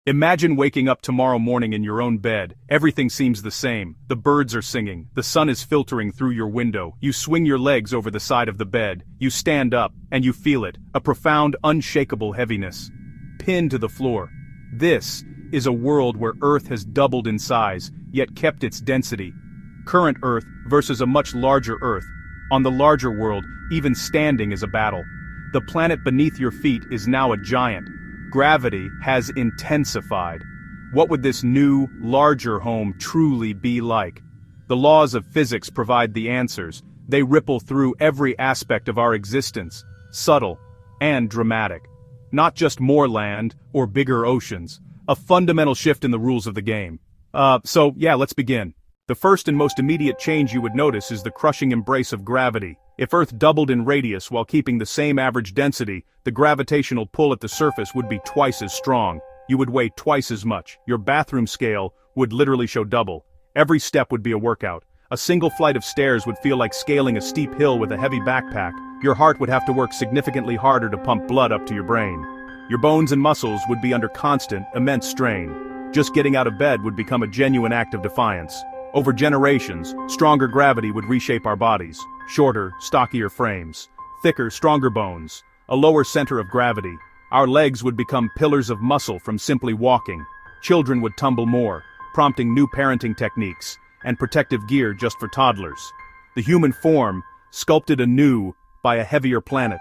Imagine waking up tomorrow morning in your own bed. Everything seems the same. The birds are singing. The sun is filtering through your window. You swing your legs over the side of the bed. You stand up, and you feel it. A profound, unshakable heaviness. Pinned to the floor. This is a world where Earth has doubled in size, yet kept its density. Current Earth versus a much larger Earth. On the larger world, even standing is a battle. The planet beneath your feet is now a giant. Gravity has intensified. What would this new, larger home truly be like? The laws of physics provide the answers. They ripple through every aspect of our existence, subtle and dramatic. Not just more land or bigger oceans. A fundamental shift in the rules of the game. So let's begin. The first and most immediate change you would notice is the crushing embrace of gravity. If Earth doubled in radius while keeping the same average density, the gravitational pull at the surface would be twice as strong. You would weigh twice as much. Your bathroom scale would literally show double. Every step would be a workout. A single flight of stairs would feel like scaling a steep hill with a heavy backpack. Your heart would have to work significantly harder to pump blood up to your brain. Your bones and muscles would be under constant, immense strain. Just getting out of bed would become a genuine act of defiance. Over generations, stronger gravity would reshape our bodies. Shorter, stockier frames. Thicker, stronger bones. A lower center of gravity. Our legs would become pillars of muscle from simply walking. Children would tumble more, prompting new parenting techniques, and protective gear just for toddlers. The human form, sculpted anew by a heavier planet.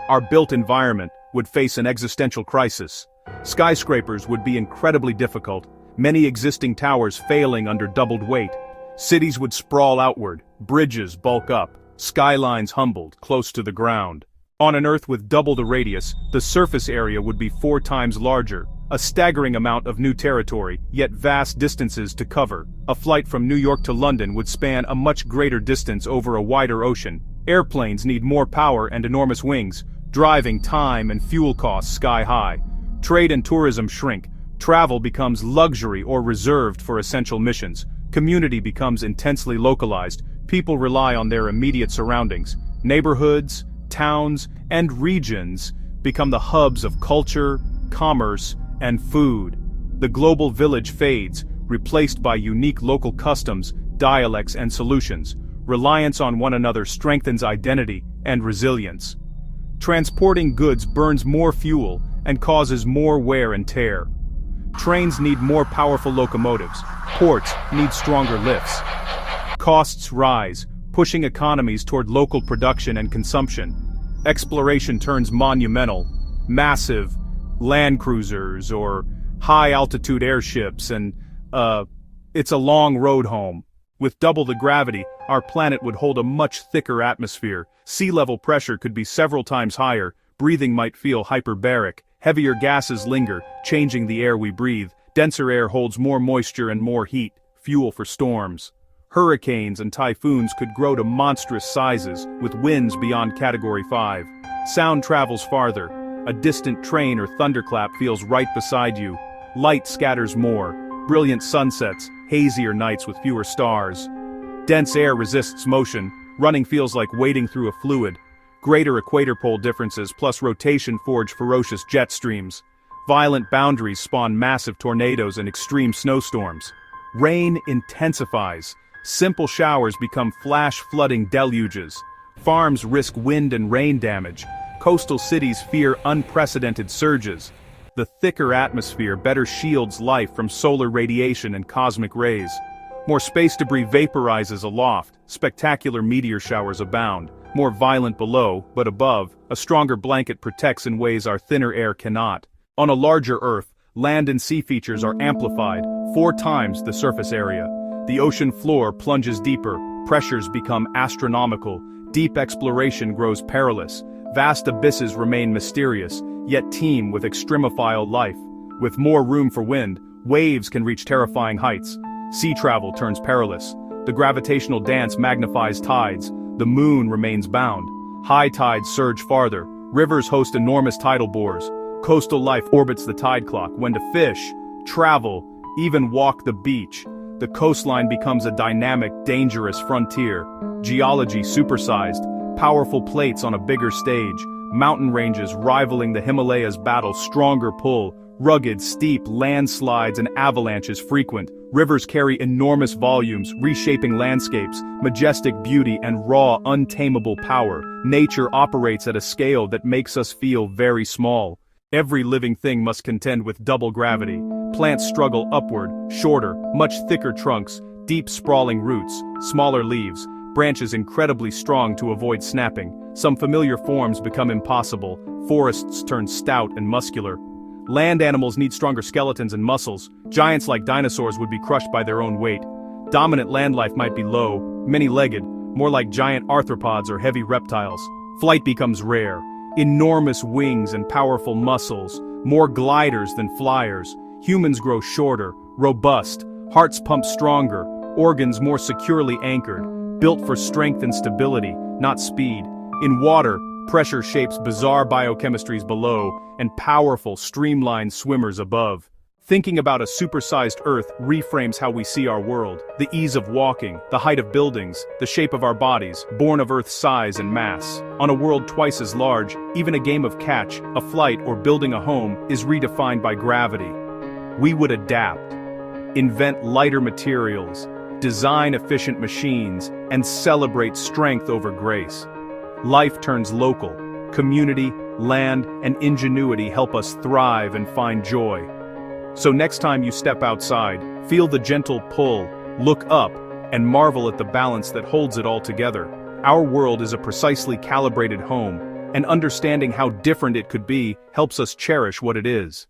Our built environment would face an existential crisis. Skyscrapers would be incredibly difficult, many existing towers failing under doubled weight. Cities would sprawl outward, bridges bulk up, skylines humbled, close to the ground. On an Earth with double the radius, the surface area would be 4 times larger, a staggering amount of new territory, yet vast distances to cover. A flight from New York to London would span a much greater distance over a wider ocean. Airplanes need more power and enormous wings, driving time and fuel costs sky high. Trade and tourism shrink. Travel becomes luxury or reserved for essential missions. Community becomes intensely localized. People rely on their immediate surroundings. Neighborhoods, towns, and regions become the hubs of culture, commerce, and food. The global village fades, replaced by unique local customs, dialects, and solutions. Reliance on one another strengthens identity and resilience. Transporting goods burns more fuel and causes more wear and tear. Trains need more powerful locomotives. Ports need stronger lifts. Costs rise, pushing economies toward local production and consumption. Exploration turns monumental. Massive land cruisers or high-altitude airships, and it's a long road home. With double the gravity, our planet would hold a much thicker atmosphere. Sea level pressure could be several times higher. Breathing might feel hyperbaric. Heavier gases linger, changing the air we breathe. Denser air holds more moisture and more heat, fuel for storms. Hurricanes and typhoons could grow to monstrous sizes, with winds beyond Category 5. Sound travels farther. A distant train or thunderclap feels right beside you. Light scatters more. Brilliant sunsets, hazier nights with fewer stars. Dense air resists motion. Running feels like wading through a fluid. Greater equator pole differences plus rotation forge ferocious jet streams. Violent boundaries spawn massive tornadoes and extreme snowstorms. Rain intensifies. Simple showers become flash flooding deluges. Farms risk wind and rain damage. Coastal cities fear unprecedented surges. The thicker atmosphere better shields life from solar radiation and cosmic rays. More space debris vaporizes aloft. Spectacular meteor showers abound. More violent below, but above, a stronger blanket protects in ways our thinner air cannot. On a larger Earth, land and sea features are amplified, 4 times the surface area. The ocean floor plunges deeper, pressures become astronomical, deep exploration grows perilous, vast abysses remain mysterious, yet teem with extremophile life. With more room for wind, waves can reach terrifying heights. Sea travel turns perilous. The gravitational dance magnifies tides. The moon remains bound. High tides surge farther. Rivers host enormous tidal bores. Coastal life orbits the tide clock. When to fish, travel, even walk the beach, the coastline becomes a dynamic, dangerous frontier. Geology supersized. Powerful plates on a bigger stage. Mountain ranges rivaling the Himalayas battle stronger pull. Rugged, steep, landslides and avalanches frequent. Rivers carry enormous volumes, reshaping landscapes, majestic beauty and raw, untamable power. Nature operates at a scale that makes us feel very small. Every living thing must contend with double gravity. Plants struggle upward, shorter, much thicker trunks, deep sprawling roots, smaller leaves, branches incredibly strong to avoid snapping. Some familiar forms become impossible. Forests turn stout and muscular. Land animals need stronger skeletons and muscles. Giants like dinosaurs would be crushed by their own weight. Dominant land life might be low, many-legged, more like giant arthropods or heavy reptiles. Flight becomes rare. Enormous wings and powerful muscles, more gliders than flyers. Humans grow shorter, robust, hearts pump stronger, organs more securely anchored, built for strength and stability, not speed. In water, pressure shapes bizarre biochemistries below, and powerful, streamlined swimmers above. Thinking about a supersized Earth reframes how we see our world. The ease of walking, the height of buildings, the shape of our bodies, born of Earth's size and mass. On a world twice as large, even a game of catch, a flight, or building a home is redefined by gravity. We would adapt, invent lighter materials, design efficient machines, and celebrate strength over grace. Life turns local. Community, land, and ingenuity help us thrive and find joy. So next time you step outside, feel the gentle pull, look up, and marvel at the balance that holds it all together. Our world is a precisely calibrated home, and understanding how different it could be helps us cherish what it is.